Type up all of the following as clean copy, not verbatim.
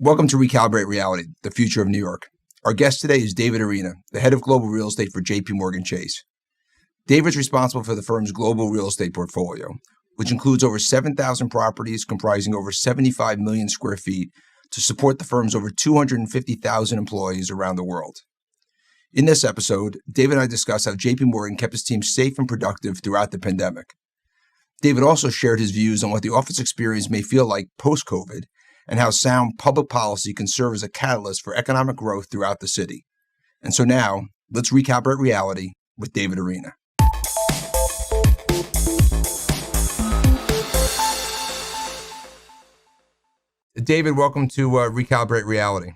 Welcome to Recalibrate Reality, the future of New York. Our guest today is David Arena, the head of global real estate for JPMorgan Chase. David's responsible for the firm's global real estate portfolio, which includes over 7,000 properties comprising over 75 million square feet to support the firm's over 250,000 employees around the world. In this episode, David and I discuss how JPMorgan kept his team safe and productive throughout the pandemic. David also shared his views on what the office experience may feel like post-COVID and how sound public policy can serve as a catalyst for economic growth throughout the city. And so now, let's recalibrate reality with David Arena. David, welcome to Recalibrate Reality.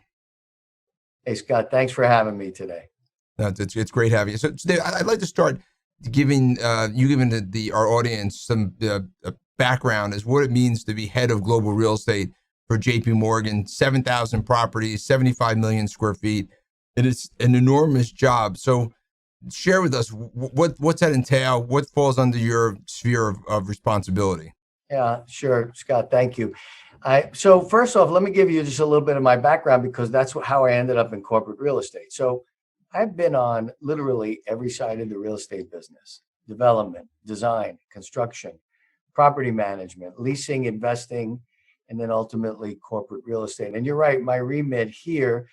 Hey, Scott, thanks for having me today. No, it's great having you. So today, I'd like to start giving our audience some background as what it means to be head of global real estate for JPMorgan. 7,000 properties, 75 million square feet. It is an enormous job. So share with us, what's that entail? What falls under your sphere of responsibility? Yeah, sure, Scott, thank you. So first off, let me give you just a little bit of my background because that's how I ended up in corporate real estate. So I've been on literally every side of the real estate business: development, design, construction, property management, leasing, investing, and then ultimately corporate real estate. And you're right, my remit here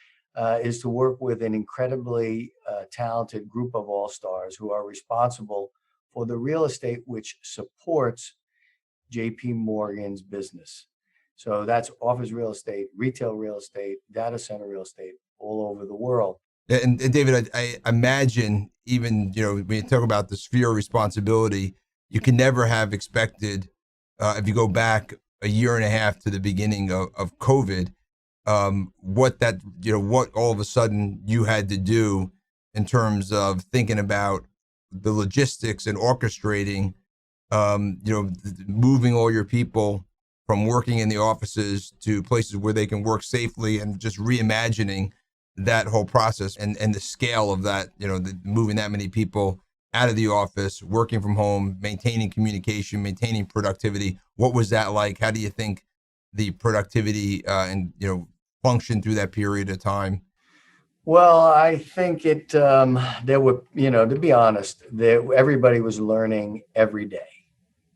is to work with an incredibly talented group of all-stars who are responsible for the real estate which supports JPMorgan's business. So that's office real estate, retail real estate, data center real estate all over the world. And David, I imagine even, when you talk about the sphere of responsibility, you can never have expected, if you go back a year and a half to the beginning of COVID, what all of a sudden you had to do in terms of thinking about the logistics and orchestrating, moving all your people from working in the offices to places where they can work safely, and just reimagining that whole process and the scale of that, moving that many people out of the office, working from home, maintaining communication, maintaining productivity. What was that like? How do you think the productivity functioned through that period of time? Well, I think there were, to be honest, everybody was learning every day.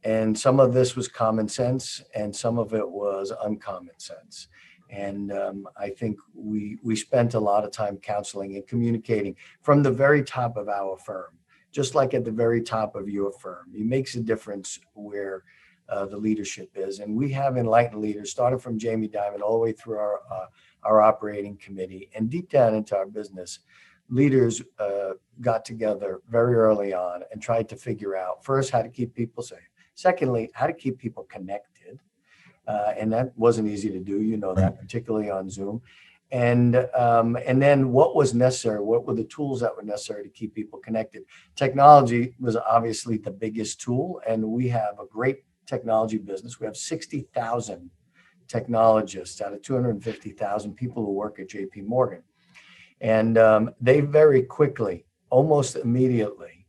And some of this was common sense and some of it was uncommon sense. And I think we spent a lot of time counseling and communicating from the very top of our firm, just like at the very top of your firm. It makes a difference where the leadership is. And we have enlightened leaders, starting from Jamie Dimon all the way through our operating committee and deep down into our business. Leaders got together very early on and tried to figure out, first, how to keep people safe. Secondly, how to keep people connected. And that wasn't easy to do, that, particularly on Zoom. And then what was necessary? What were the tools that were necessary to keep people connected? Technology was obviously the biggest tool, and we have a great technology business. We have 60,000 technologists out of 250,000 people who work at JPMorgan. And they very quickly, almost immediately,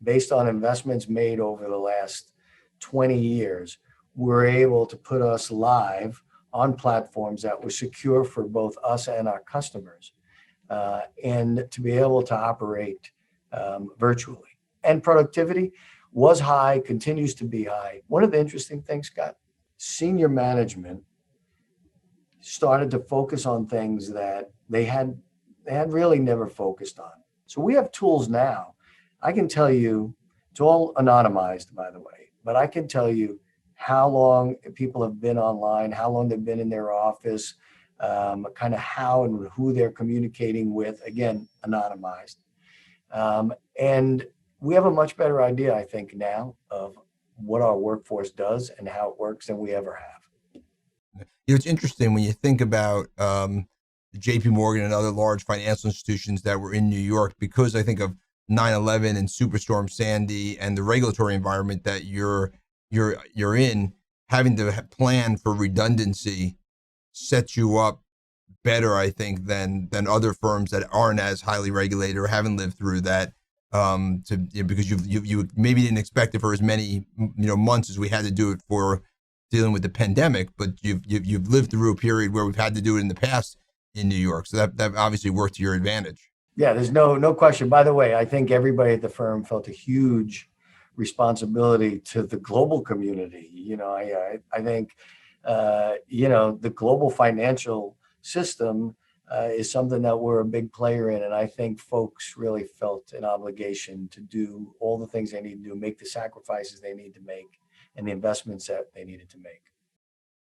based on investments made over the last 20 years, were able to put us live on platforms that were secure for both us and our customers, and to be able to operate virtually. And productivity was high, continues to be high. One of the interesting things, Scott, senior management started to focus on things that they had really never focused on. So we have tools now. I can tell you, it's all anonymized, by the way, but I can tell you how long people have been online, how long they've been in their office, kind of how and who they're communicating with, again, anonymized. And we have a much better idea, I think, now of what our workforce does and how it works than we ever have. It's interesting when you think about JPMorgan and other large financial institutions that were in New York, because I think of 9/11 and Superstorm Sandy and the regulatory environment that you're in, having to plan for redundancy sets you up better, I think, than other firms that aren't as highly regulated or haven't lived through that. Because you maybe didn't expect it for as many months as we had to do it for dealing with the pandemic, but you've lived through a period where we've had to do it in the past in New York. So that obviously worked to your advantage. Yeah, there's no question. By the way, I think everybody at the firm felt a huge responsibility to the global community. I think the global financial system is something that we're a big player in, and I think folks really felt an obligation to do all the things they need to do, make the sacrifices they need to make, and the investments that they needed to make.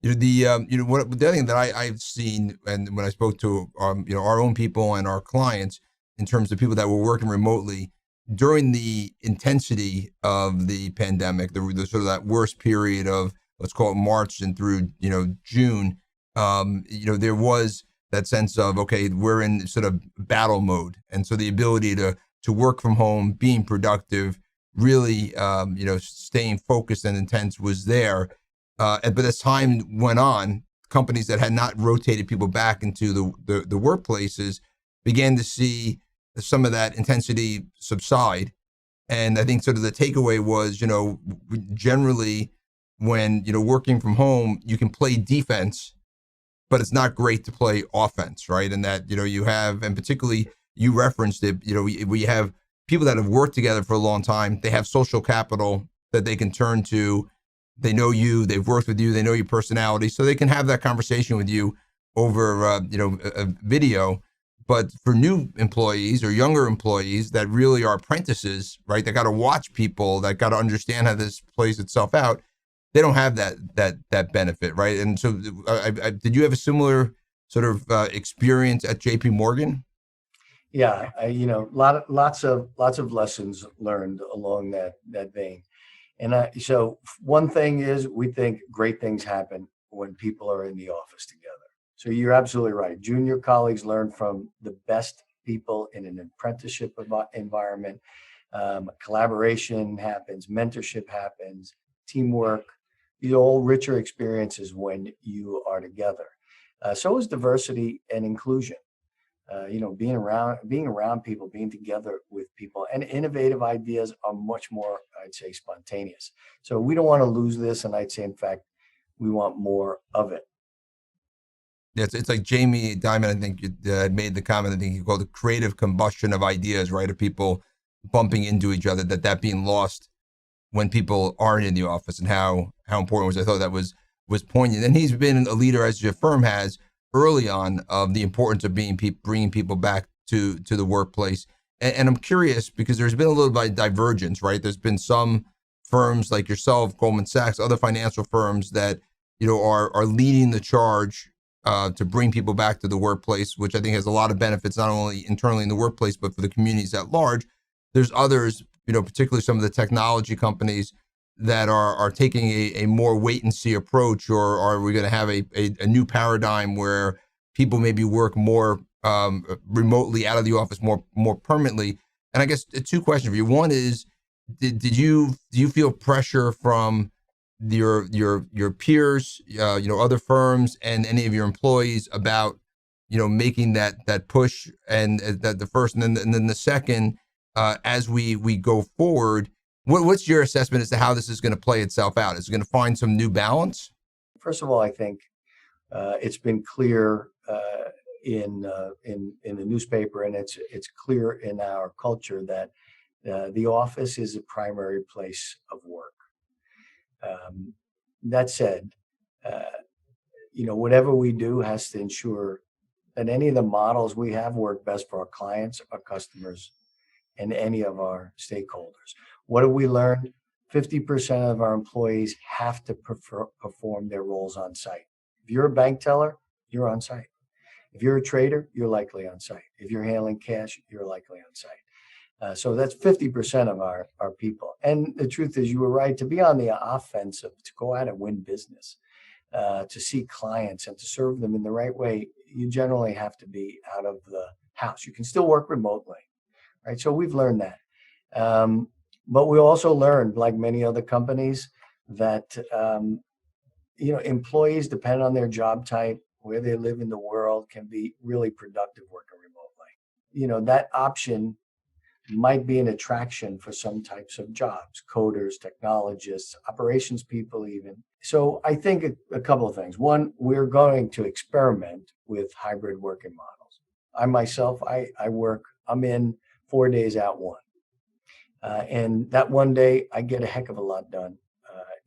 The other thing that I've seen, and when I spoke to our own people and our clients, in terms of people that were working remotely during the intensity of the pandemic, the sort of that worst period of, let's call it March and through June, there was that sense of, okay, we're in sort of battle mode, and so the ability to work from home, being productive, really staying focused and intense was there. But as time went on, companies that had not rotated people back into the workplaces began to see some of that intensity subside. And I think sort of the takeaway was, generally when, working from home, you can play defense, but it's not great to play offense, right? And that, you have, and particularly you referenced it, we have people that have worked together for a long time. They have social capital that they can turn to. They know you, they've worked with you, they know your personality, so they can have that conversation with you over, a video. But for new employees or younger employees that really are apprentices, right, that got to watch people, that got to understand how this plays itself out, they don't have that benefit, right? And so, did you have a similar sort of experience at JPMorgan? Yeah, lots of lessons learned along that vein. And so one thing is, we think great things happen when people are in the office together. So you're absolutely right. Junior colleagues learn from the best people in an apprenticeship environment. Collaboration happens, mentorship happens, teamwork. These are all richer experiences when you are together. So is diversity and inclusion. Being around people, being together with people, and innovative ideas are much more, I'd say, spontaneous. So we don't want to lose this, and I'd say, in fact, we want more of it. Yeah, it's like Jamie Dimon, I think, made the comment, I think he called it creative combustion of ideas, right? Of people bumping into each other, that being lost when people aren't in the office, and how important it was. I thought that was poignant. And he's been a leader, as your firm has, early on, of the importance of bringing people back to the workplace. And I'm curious, because there's been a little bit of divergence, right? There's been some firms like yourself, Goldman Sachs, other financial firms that are leading the charge to bring people back to the workplace, which I think has a lot of benefits, not only internally in the workplace, but for the communities at large. There's others, particularly some of the technology companies that are taking a more wait and see approach, or are we going to have a new paradigm where people maybe work more remotely out of the office more permanently? And I guess two questions for you. One is, do you feel pressure from your peers, other firms, and any of your employees about making that push? And that the first, and then the second, as we go forward, what's your assessment as to how this is going to play itself out? Is it going to find some new balance? First of all, I think it's been clear in the newspaper, and it's clear in our culture that the office is a primary place of work. That said, whatever we do has to ensure that any of the models we have work best for our clients, our customers, and any of our stakeholders. What have we learned? 50% of our employees have to perform their roles on site. If you're a bank teller, you're on site. If you're a trader, you're likely on site. If you're handling cash, you're likely on site. So that's 50% of our people. And the truth is, you were right, to be on the offensive, to go out and win business, to see clients and to serve them in the right way, you generally have to be out of the house. You can still work remotely, right? So we've learned that. But we also learned, like many other companies, that employees, depending on their job type, where they live in the world, can be really productive working remotely. That option might be an attraction for some types of jobs, coders, technologists, operations people even. So I think a couple of things. One, we're going to experiment with hybrid working models. I myself, I'm in 4 days out one. And that one day I get a heck of a lot done.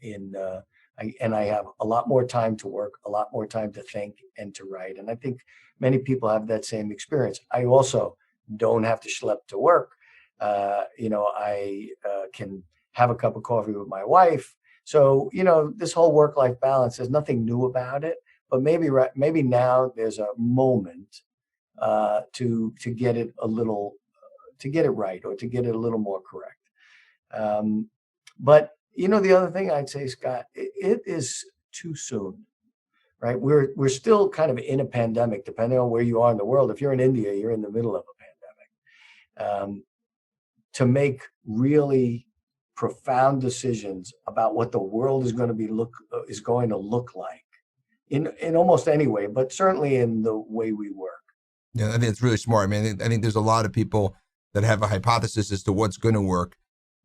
And I have a lot more time to work, a lot more time to think and to write. And I think many people have that same experience. I also don't have to schlep to work. I can have a cup of coffee with my wife. So, this whole work-life balance, there's nothing new about it, but maybe now there's a moment to get it to get it right, or to get it a little more correct. But the other thing I'd say, Scott, it is too soon, right? We're still kind of in a pandemic, depending on where you are in the world. If you're in India, you're in the middle of a pandemic. To make really profound decisions about what the world is going to look like in almost any way, but certainly in the way we work. Yeah, I think it's really smart. I mean, I think there's a lot of people that have a hypothesis as to what's going to work,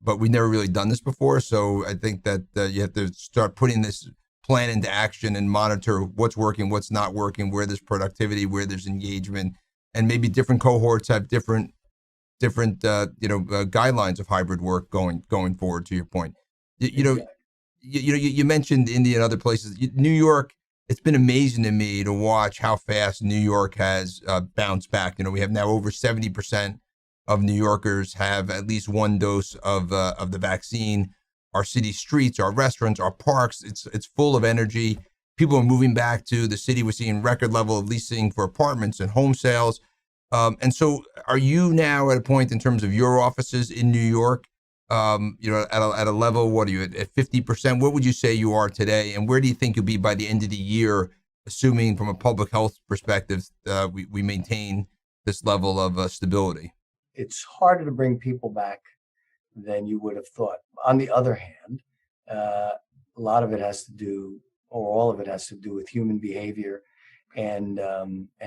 but we've never really done this before. So I think that you have to start putting this plan into action and monitor what's working, what's not working, where there's productivity, where there's engagement, and maybe different cohorts have different guidelines of hybrid work going forward. To your point, you mentioned India and other places. New York, it's been amazing to me to watch how fast New York has bounced back. We have now over 70% of New Yorkers have at least one dose of the vaccine. Our city streets, our restaurants, our parks, it's full of energy. People are moving back to the city. We're seeing record level of leasing for apartments and home sales. And so are you now at a point in terms of your offices in New York, at a level, what are you at 50%? What would you say you are today? And where do you think you'll be by the end of the year, assuming from a public health perspective, we maintain this level of stability? It's harder to bring people back than you would have thought. On the other hand, a lot of it has to do, or all of it has to do with human behavior and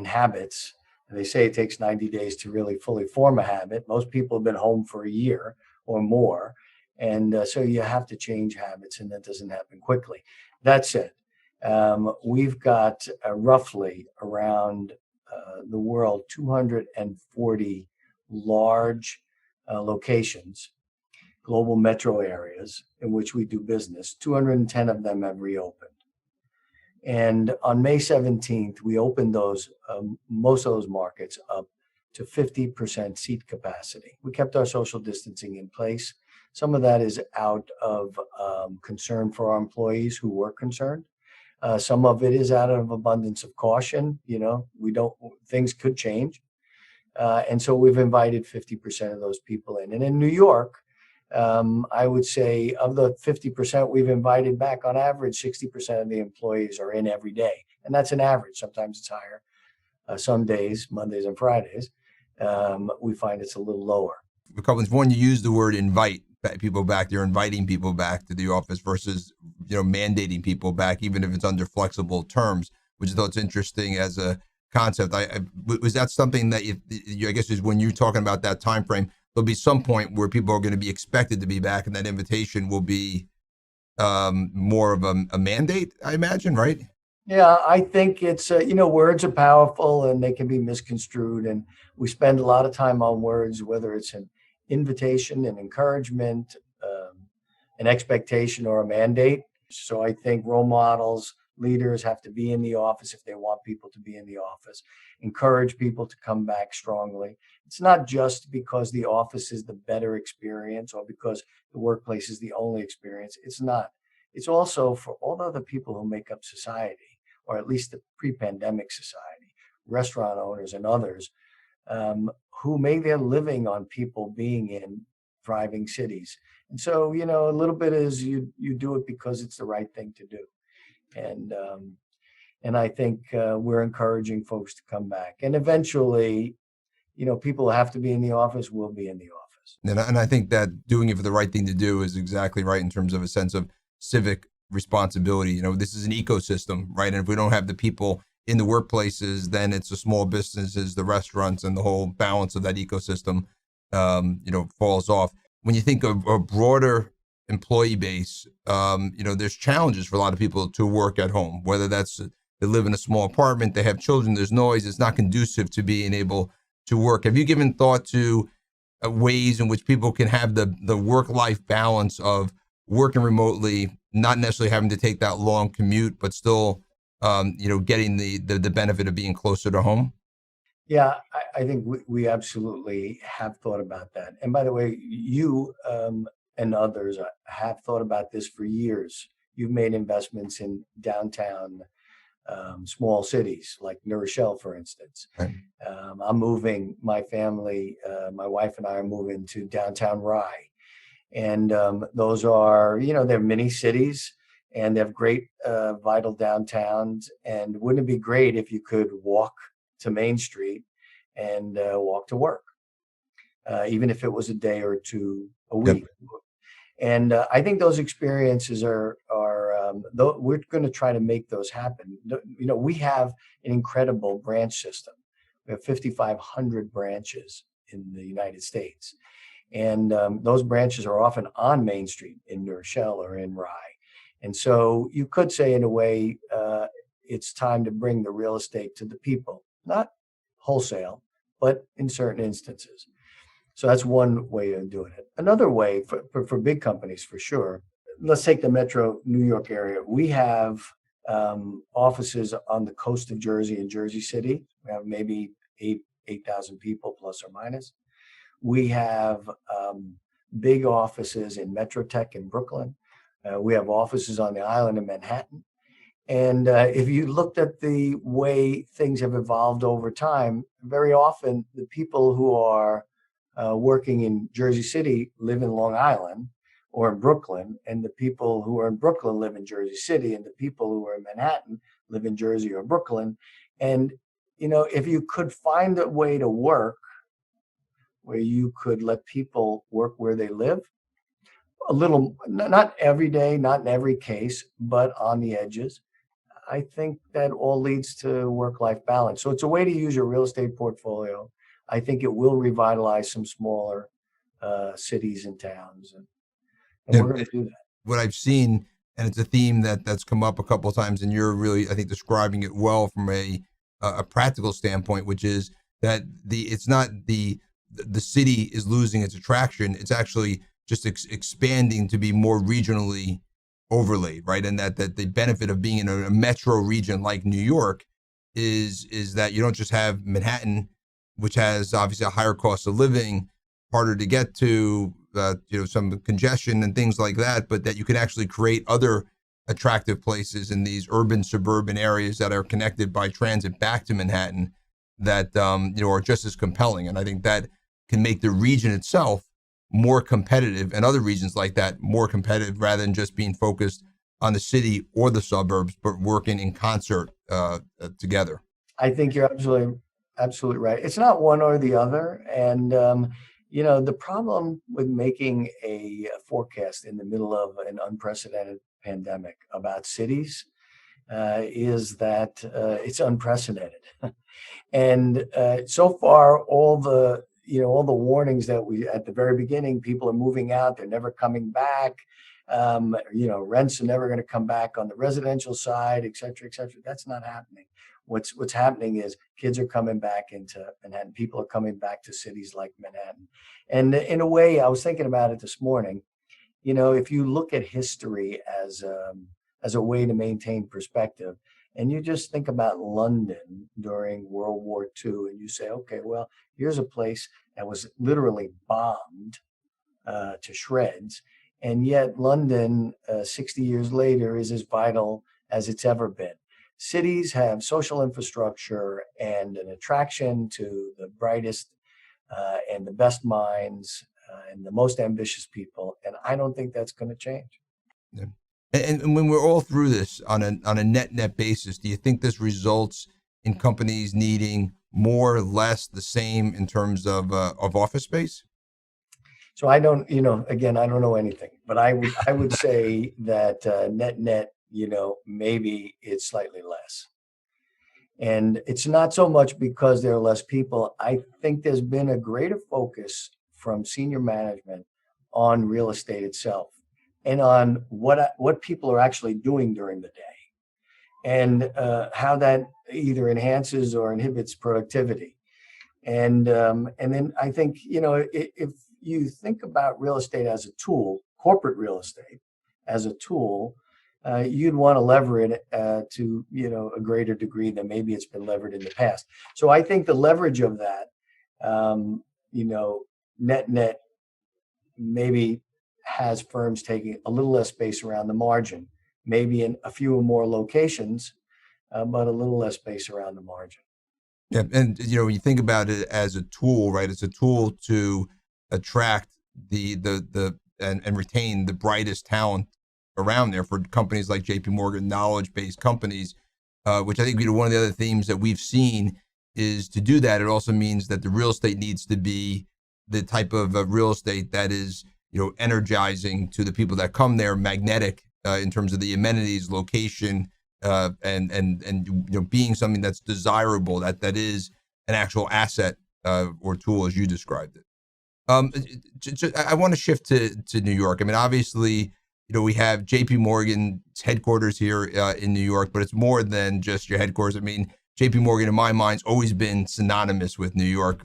habits. And they say it takes 90 days to really fully form a habit. Most people have been home for a year or more. And so you have to change habits, and that doesn't happen quickly. That said, we've got roughly around the world 240 large locations, global metro areas in which we do business. 210 of them have reopened. And on May 17th, we opened most of those markets up to 50% seat capacity. We kept our social distancing in place. Some of that is out of concern for our employees who were concerned. Some of it is out of abundance of caution. Things could change. And so we've invited 50% of those people in. And in New York, I would say of the 50% we've invited back, on average, 60% of the employees are in every day. And that's an average. Sometimes it's higher. Some days, Mondays and Fridays, we find it's a little lower. A couple things. One, you use the word invite people back. You're inviting people back to the office versus, mandating people back, even if it's under flexible terms, which I thought is interesting as a concept. Was that something that I guess is when you're talking about that time frame, there'll be some point where people are going to be expected to be back, and that invitation will be more of a mandate, I imagine, right? Yeah, I think it's, words are powerful and they can be misconstrued. And we spend a lot of time on words, whether it's an invitation, an encouragement, an expectation, or a mandate. So I think role models, leaders have to be in the office if they want people to be in the office, encourage people to come back strongly. It's not just because the office is the better experience or because the workplace is the only experience. It's not. It's also for all the other people who make up society, or at least the pre-pandemic society, restaurant owners and others, who make their living on people being in thriving cities. And so, a little bit is you do it because it's the right thing to do. And I think we're encouraging folks to come back. And eventually, people who have to be in the office will be in the office. And I think that doing it for the right thing to do is exactly right in terms of a sense of civic responsibility. This is an ecosystem, right? And if we don't have the people in the workplaces, then it's the small businesses, the restaurants, and the whole balance of that ecosystem falls off. When you think of a broader employee base, there's challenges for a lot of people to work at home, whether that's they live in a small apartment, they have children, there's noise, it's not conducive to being able to work. Have you given thought to ways in which people can have the work-life balance of working remotely, not necessarily having to take that long commute, but still, getting the benefit of being closer to home? Yeah, I think we absolutely have thought about that. And by the way, you and others have thought about this for years. You've made investments in downtown small cities like New Rochelle, for instance. Right. I'm moving my family, my wife and I are moving to downtown Rye. And those are, they're mini cities and they have great, vital downtowns. And wouldn't it be great if you could walk to Main Street and walk to work, even if it was a day or two a Yep. week? And I think those experiences we're going to try to make those happen. We have an incredible branch system. We have 5,500 branches in the United States. And those branches are often on Main Street in New Rochelle or in Rye. And so you could say, in a way, it's time to bring the real estate to the people, not wholesale, but in certain instances. So that's one way of doing it. Another way for big companies, for sure. Let's take the Metro New York area. We have offices on the coast of Jersey and Jersey City. We have maybe 8,000 people plus or minus. We have big offices in Metro Tech in Brooklyn. We have offices on the island of Manhattan. And if you looked at the way things have evolved over time, very often the people who are working in Jersey City live in Long Island or in Brooklyn, and the people who are in Brooklyn live in Jersey City, and the people who are in Manhattan live in Jersey or Brooklyn. And, if you could find a way to work where you could let people work where they live, a little, not every day, not in every case, but on the edges, I think that all leads to work-life balance. So it's a way to use your real estate portfolio. I think it will revitalize some smaller cities and towns, and Yeah, we're going to do that. what I've seen, and it's a theme that's come up a couple of times, and you're really, I think, describing it well from a practical standpoint, which is that it's not the city is losing its attraction; it's actually just expanding to be more regionally overlaid, right? And that the benefit of being in a metro region like New York is that you don't just have Manhattan, which has obviously a higher cost of living, harder to get to, some congestion and things like that, but that you can actually create other attractive places in these urban suburban areas that are connected by transit back to Manhattan that are just as compelling. And I think that can make the region itself more competitive, and other regions like that more competitive, rather than just being focused on the city or the suburbs, but working in concert together. I think you're absolutely right. It's not one or the other. And, the problem with making a forecast in the middle of an unprecedented pandemic about cities is that it's unprecedented. And so far, all the warnings that we, at the very beginning, people are moving out, they're never coming back. Rents are never going to come back on the residential side, et cetera, et cetera. That's not happening. What's happening is kids are coming back into Manhattan. People are coming back to cities like Manhattan. And in a way, I was thinking about it this morning. If you look at history as a way to maintain perspective, and you just think about London during World War II, and you say, okay, well, here's a place that was literally bombed to shreds. And yet London, 60 years later, is as vital as it's ever been. Cities have social infrastructure and an attraction to the brightest and the best minds and the most ambitious people. And I don't think that's going to change. Yeah. And when we're all through this on a net basis, do you think this results in companies needing more, less, the same in terms of office space? So I don't, again, I don't know anything, but I would say that net, maybe it's slightly less. And it's not so much because there are less people. I think there's been a greater focus from senior management on real estate itself and on what people are actually doing during the day, and how that either enhances or inhibits productivity. And then I think, if you think about real estate as a tool, corporate real estate as a tool, you'd want to lever it to a greater degree than maybe it's been levered in the past. So I think the leverage of that, net maybe has firms taking a little less space around the margin, maybe in a few more locations, but a little less space around the margin. Yeah, and when you think about it as a tool, right? It's a tool to attract and retain the brightest talent around there for companies like JPMorgan, knowledge-based companies, which I think one of the other themes that we've seen is to do that. It also means that the real estate needs to be the type of real estate that is energizing to the people that come there, magnetic in terms of the amenities, location, and being something that's desirable, that is an actual asset or tool as you described it. I want to shift to New York. I mean, obviously, we have JPMorgan's headquarters here in New York, but it's more than just your headquarters. I mean, JPMorgan, in my mind, has always been synonymous with New York.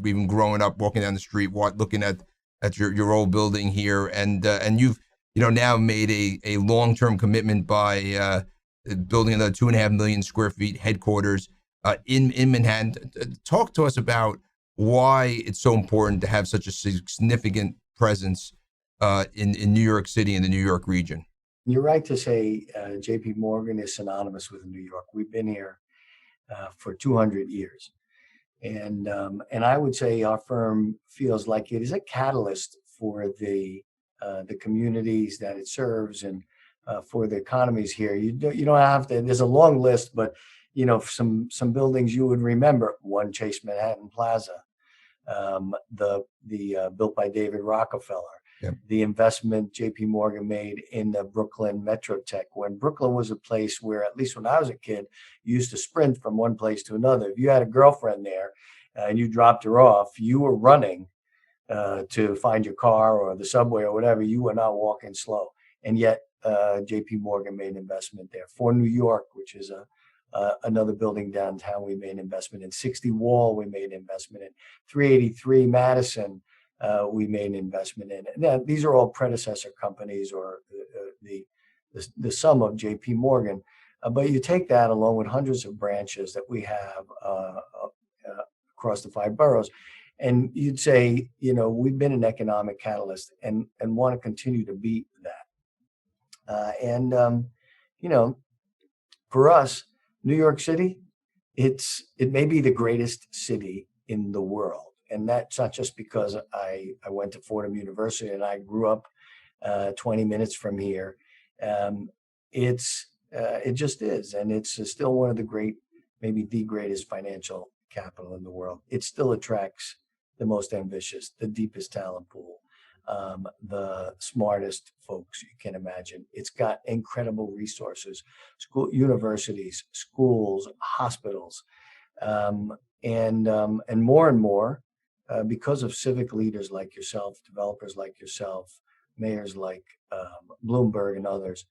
Even growing up, walking down the street, looking at your old building here, and you've now made a long-term commitment by building another 2.5 million square feet headquarters in Manhattan. Talk to us about why it's so important to have such a significant presence in New York City and the New York region. You're right to say JPMorgan is synonymous with New York. We've been here for 200 years. And I would say our firm feels like it is a catalyst for the communities that it serves and for the economies here. You don't have to. There's a long list, but some buildings you would remember: One Chase Manhattan Plaza, the built by David Rockefeller. Yep. The investment JPMorgan made in the Brooklyn Metro Tech, when Brooklyn was a place where, at least when I was a kid, you used to sprint from one place to another. If you had a girlfriend there and you dropped her off, you were running to find your car or the subway or whatever. You were not walking slow. And yet JPMorgan made an investment there. For New York, which is another building downtown, we made an investment in. 60 Wall, we made an investment in. 383 Madison, we made an investment in. Now, these are all predecessor companies or the sum of JPMorgan. But you take that along with hundreds of branches that we have across the 5 boroughs, and you'd say, we've been an economic catalyst and want to continue to be that. For us, New York City, it may be the greatest city in the world. And that's not just because I went to Fordham University and I grew up 20 minutes from here. It just is. And it's still one of maybe the greatest financial capital in the world. It still attracts the most ambitious, the deepest talent pool, the smartest folks you can imagine. It's got incredible resources, universities, schools, hospitals, and more, because of civic leaders like yourself, developers like yourself, mayors like Bloomberg and others.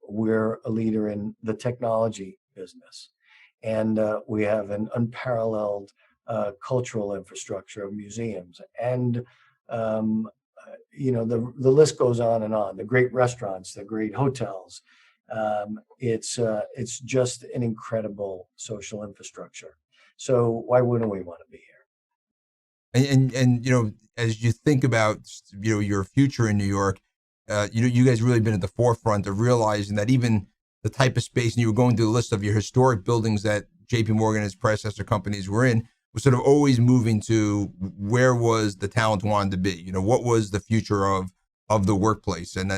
We're a leader in the technology business, and we have an unparalleled cultural infrastructure of museums, and the list goes on and on. The great restaurants, the great hotels. It's just an incredible social infrastructure. So why wouldn't we want to be here? And as you think about your future in New York, you guys really been at the forefront of realizing that even the type of space, and you were going through the list of your historic buildings that JPMorgan and its predecessor companies were in, was sort of always moving to where was the talent wanted to be. What was the future of the workplace, and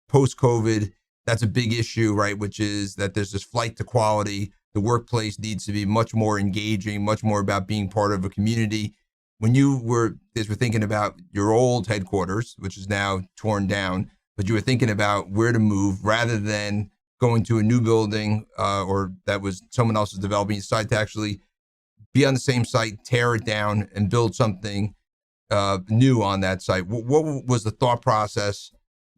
post-COVID, that's a big issue, right? Which is that there's this flight to quality. The workplace needs to be much more engaging, much more about being part of a community. When you were thinking about your old headquarters, which is now torn down, but you were thinking about where to move rather than going to a new building or that was someone else's developing, you decided to actually be on the same site, tear it down, and build something new on that site. What was the thought process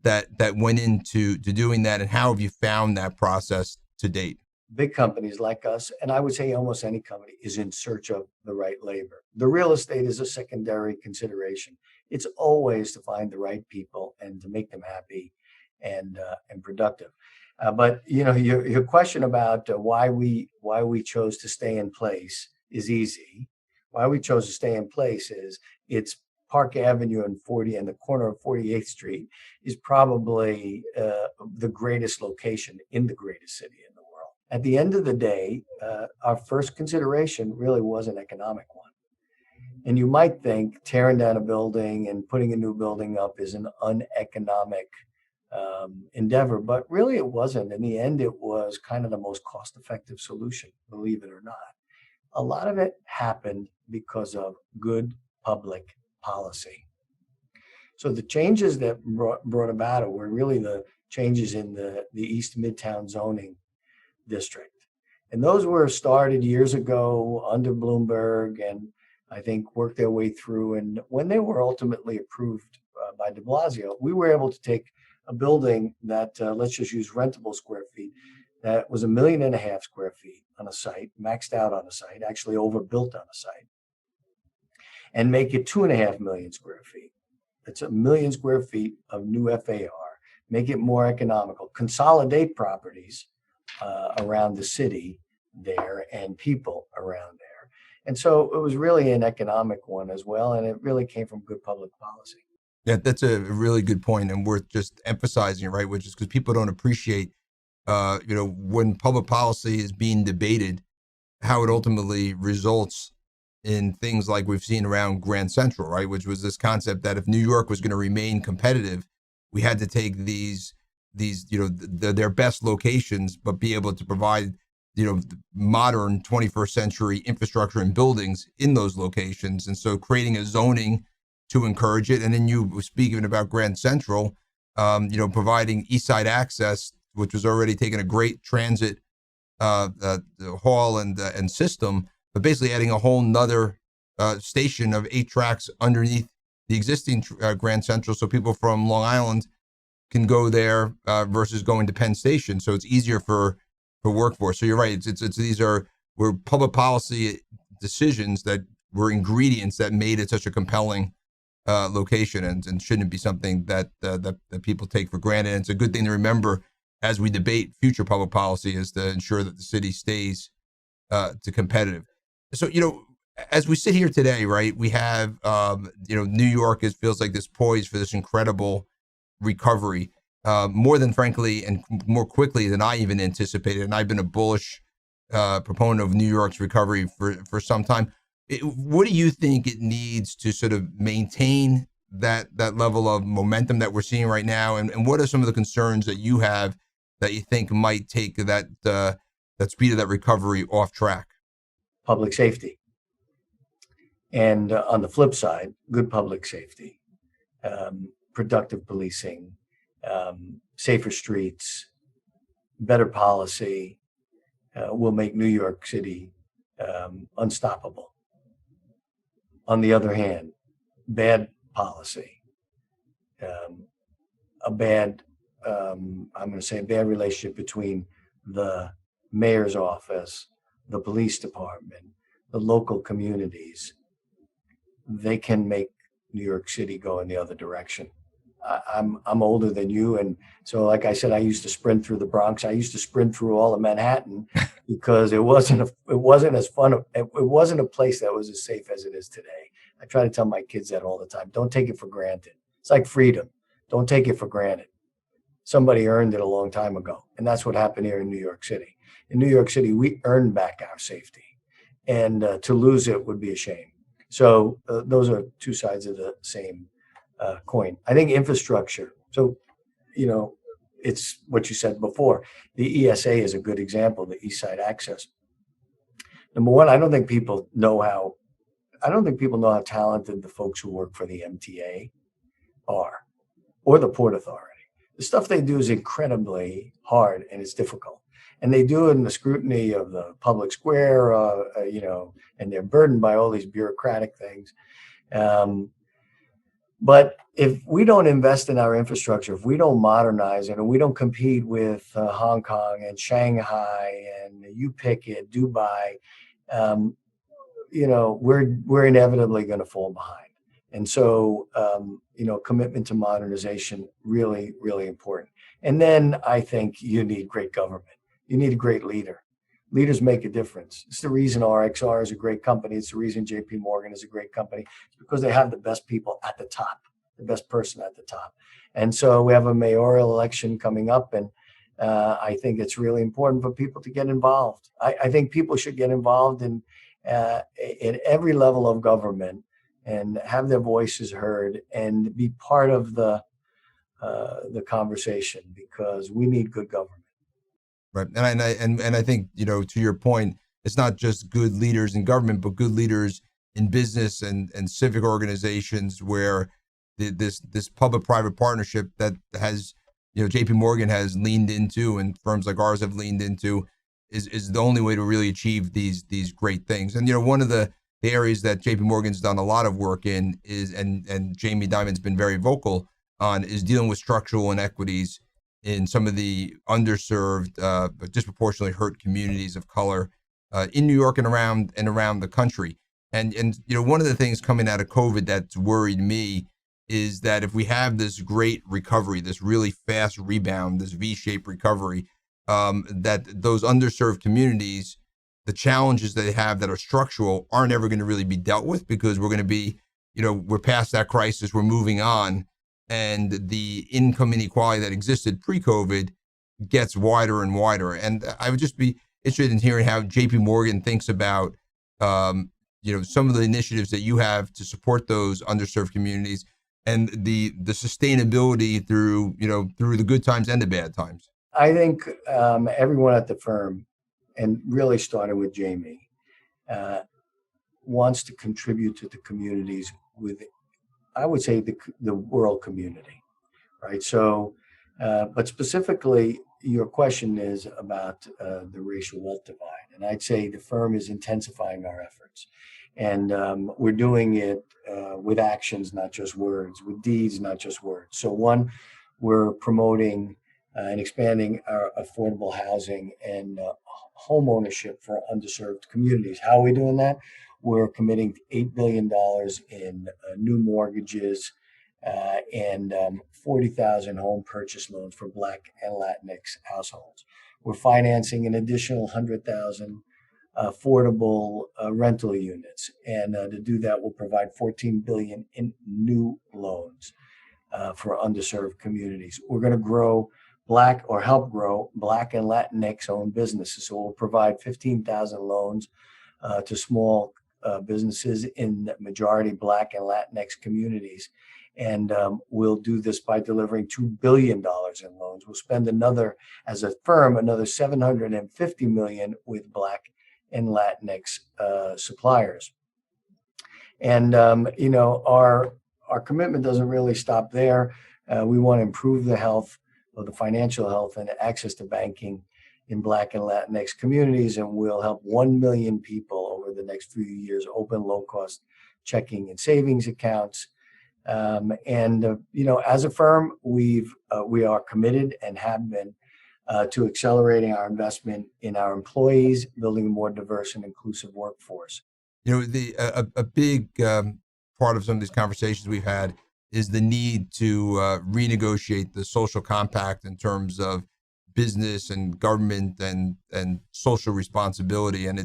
that went into doing that, and how have you found that process to date? Big companies like us, and I would say almost any company, is in search of the right labor. The real estate is a secondary consideration. It's always to find the right people and to make them happy and productive. But your question about why we chose to stay in place is easy. Why we chose to stay in place is it's Park Avenue and the corner of 48th Street is probably the greatest location in the greatest city in the world. At the end of the day, our first consideration really was an economic one. And you might think tearing down a building and putting a new building up is an uneconomic endeavor, but really it wasn't. In the end, it was kind of the most cost-effective solution, believe it or not. A lot of it happened because of good public policy. So the changes that brought about it were really the changes in the East Midtown zoning district. And those were started years ago under Bloomberg, and I think worked their way through. And when they were ultimately approved by de Blasio, we were able to take a building that, let's just use rentable square feet, that was 1.5 million square feet on a site, maxed out on a site, actually overbuilt on a site, and make it 2.5 million square feet. That's 1 million square feet of new FAR, make it more economical, consolidate properties around the city there and people around there. And so it was really an economic one as well, and it really came from good public policy. Yeah, that's a really good point, and worth just emphasizing, right? Which is because people don't appreciate, when public policy is being debated, how it ultimately results in things like we've seen around Grand Central, right? Which was this concept that if New York was going to remain competitive, we had to take these their best locations, but be able to provide modern 21st century infrastructure and buildings in those locations. And so creating a zoning to encourage it. And then you were speaking about Grand Central, providing East Side access, which was already taking a great transit hall and system, but basically adding a whole nother station of 8 tracks underneath the existing Grand Central, so people from Long Island can go there versus going to Penn Station. So it's easier for workforce. So you're right. These were public policy decisions that were ingredients that made it such a compelling location, and shouldn't be something that people take for granted. And it's a good thing to remember as we debate future public policy, is to ensure that the city stays to competitive. So, as we sit here today, right, we have, New York feels like this poised for this incredible recovery, more than frankly, and more quickly than I even anticipated. And I've been a bullish proponent of New York's recovery for some time. What do you think it needs to sort of maintain that level of momentum that we're seeing right now? And what are some of the concerns that you have that you think might take that speed of that recovery off track? Public safety. And on the flip side, good public safety, productive policing, safer streets, better policy will make New York City unstoppable. On the other hand, bad policy, a bad relationship between the mayor's office, the police department, the local communities, they can make New York City go in the other direction. I'm older than you, and so like I said, I used to sprint through the Bronx. I used to sprint through all of Manhattan because it wasn't as fun. It wasn't a place that was as safe as it is today. I try to tell my kids that all the time. Don't take it for granted. It's like freedom. Don't take it for granted. Somebody earned it a long time ago, and that's what happened here in New York City. In New York City, we earned back our safety, and to lose it would be a shame. So those are two sides of the same coin. I think infrastructure. So, it's what you said before. The ESA is a good example, the East Side Access. Number one, I don't think people know how talented the folks who work for the MTA are, or the Port Authority. The stuff they do is incredibly hard and it's difficult. And they do it in the scrutiny of the public square, and they're burdened by all these bureaucratic things. But if we don't invest in our infrastructure, if we don't modernize it, and we don't compete with Hong Kong and Shanghai and you pick it, Dubai, we're inevitably going to fall behind. And so, commitment to modernization, really, really important. And then I think you need great government. You need a great leader. Leaders make a difference. It's the reason RXR is a great company. It's the reason JPMorgan is a great company. It's because they have the best people at the top, the best person at the top. And so we have a mayoral election coming up, and I think it's really important for people to get involved. I think people should get involved in every level of government and have their voices heard and be part of the conversation, because we need good government. Right. And I think, to your point, it's not just good leaders in government, but good leaders in business and civic organizations where this public-private partnership that has, JPMorgan has leaned into, and firms like ours have leaned into, is the only way to really achieve these great things. And, one of the areas that JPMorgan's done a lot of work in is, and Jamie Dimon's been very vocal on, is dealing with structural inequities in some of the underserved, but disproportionately hurt communities of color in New York and around the country. And one of the things coming out of COVID that's worried me is that if we have this great recovery, this really fast rebound, this V-shaped recovery, that those underserved communities, the challenges they have that are structural, aren't ever going to really be dealt with, because we're going to be, we're past that crisis, we're moving on. And the income inequality that existed pre-COVID gets wider and wider. And I would just be interested in hearing how JPMorgan thinks about, some of the initiatives that you have to support those underserved communities, and the sustainability through the good times and the bad times. I think everyone at the firm, and really starting with Jamie, wants to contribute to the communities with, I would say, the world community, right? So, but specifically, your question is about the racial wealth divide. And I'd say the firm is intensifying our efforts. And we're doing it with actions, not just words, with deeds, not just words. So one, we're promoting and expanding our affordable housing and home ownership for underserved communities. How are we doing that? We're committing $8 billion in new mortgages and 40,000 home purchase loans for Black and Latinx households. We're financing an additional 100,000 affordable rental units. And to do that, we'll provide $14 billion in new loans for underserved communities. We're going to help grow Black and Latinx owned businesses. So we'll provide 15,000 loans to small businesses in the majority Black and Latinx communities. And we'll do this by delivering $2 billion in loans. We'll spend as a firm, another $750 million with Black and Latinx suppliers. And, our commitment doesn't really stop there. We want to improve the health of the financial health and access to banking in Black and Latinx communities, and we'll help 1 million people over the next few years open low-cost checking and savings accounts. As a firm, we are committed and have been to accelerating our investment in our employees, building a more diverse and inclusive workforce. A big part of some of these conversations we've had is the need to renegotiate the social compact in terms of business and government and social responsibility. And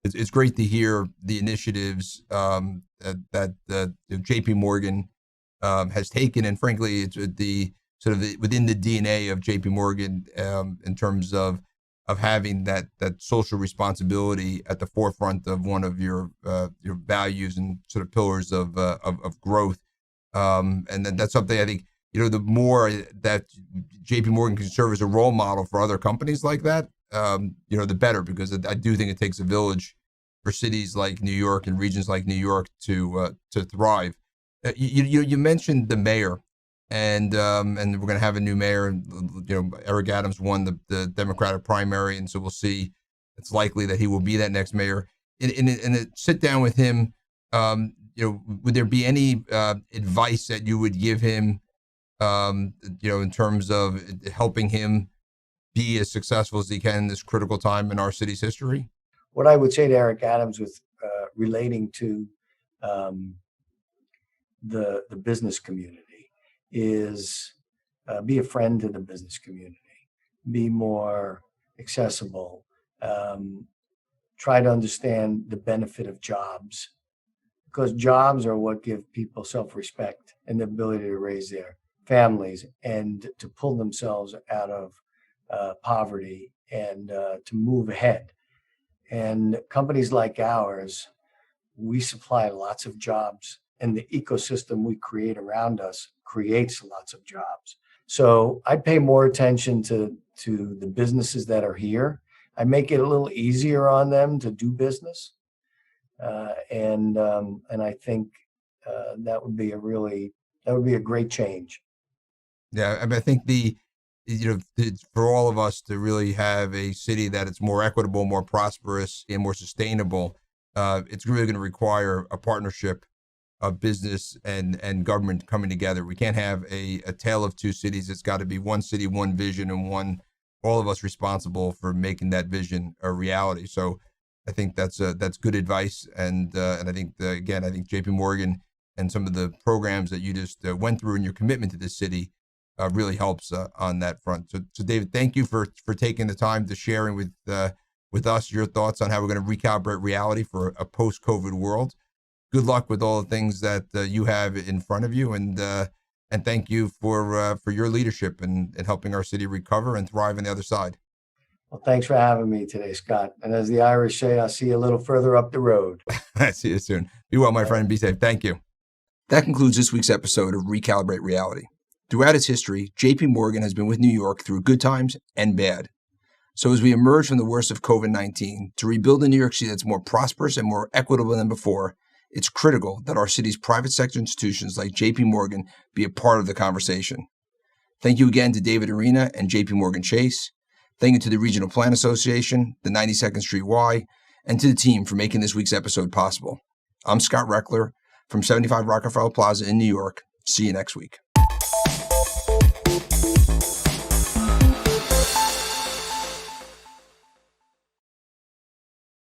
it's great to hear the initiatives that JPMorgan has taken, and frankly, it's within the DNA of JPMorgan in terms of having that social responsibility at the forefront of one of your values and sort of pillars of growth. And then that's something I think, the more that JPMorgan can serve as a role model for other companies like that, the better, because I do think it takes a village for cities like New York and regions like New York to thrive. You mentioned the mayor, and we're going to have a new mayor. Eric Adams won the Democratic primary, and so we'll see. It's likely that he will be that next mayor. In a sit down with him, would there be any advice that you would give him, in terms of helping him be as successful as he can in this critical time in our city's history? What I would say to Eric Adams with relating to the business community is be a friend to the business community, be more accessible, try to understand the benefit of jobs, because jobs are what give people self-respect and the ability to raise their families and to pull themselves out of poverty and to move ahead. And companies like ours, we supply lots of jobs, and the ecosystem we create around us creates lots of jobs. So I pay more attention to the businesses that are here. I make it a little easier on them to do business. And I think that would be a great change. Yeah, I mean, I think for all of us to really have a city that is more equitable, more prosperous, and more sustainable, it's really going to require a partnership of business and government coming together. We can't have a tale of two cities. It's got to be one city, one vision, and all of us responsible for making that vision a reality. So I think that's good advice. And I think I think JPMorgan and some of the programs that you just went through and your commitment to this city really helps on that front. So David, thank you for taking the time to sharing with us your thoughts on how we're going to recalibrate reality for a post-COVID world. Good luck with all the things that you have in front of you, and thank you for your leadership and helping our city recover and thrive on the other side. Well, thanks for having me today, Scott. And as the Irish say, I'll see you a little further up the road. See you soon. Be well, my friend. Be safe. Thank you. That concludes this week's episode of Recalibrate Reality. Throughout its history, JPMorgan has been with New York through good times and bad. So as we emerge from the worst of COVID-19 to rebuild a New York City that's more prosperous and more equitable than before, it's critical that our city's private sector institutions like JPMorgan be a part of the conversation. Thank you again to David Arena and JPMorgan Chase. Thank you to the Regional Plan Association, the 92nd Street Y, and to the team for making this week's episode possible. I'm Scott Rechler from 75 Rockefeller Plaza in New York. See you next week.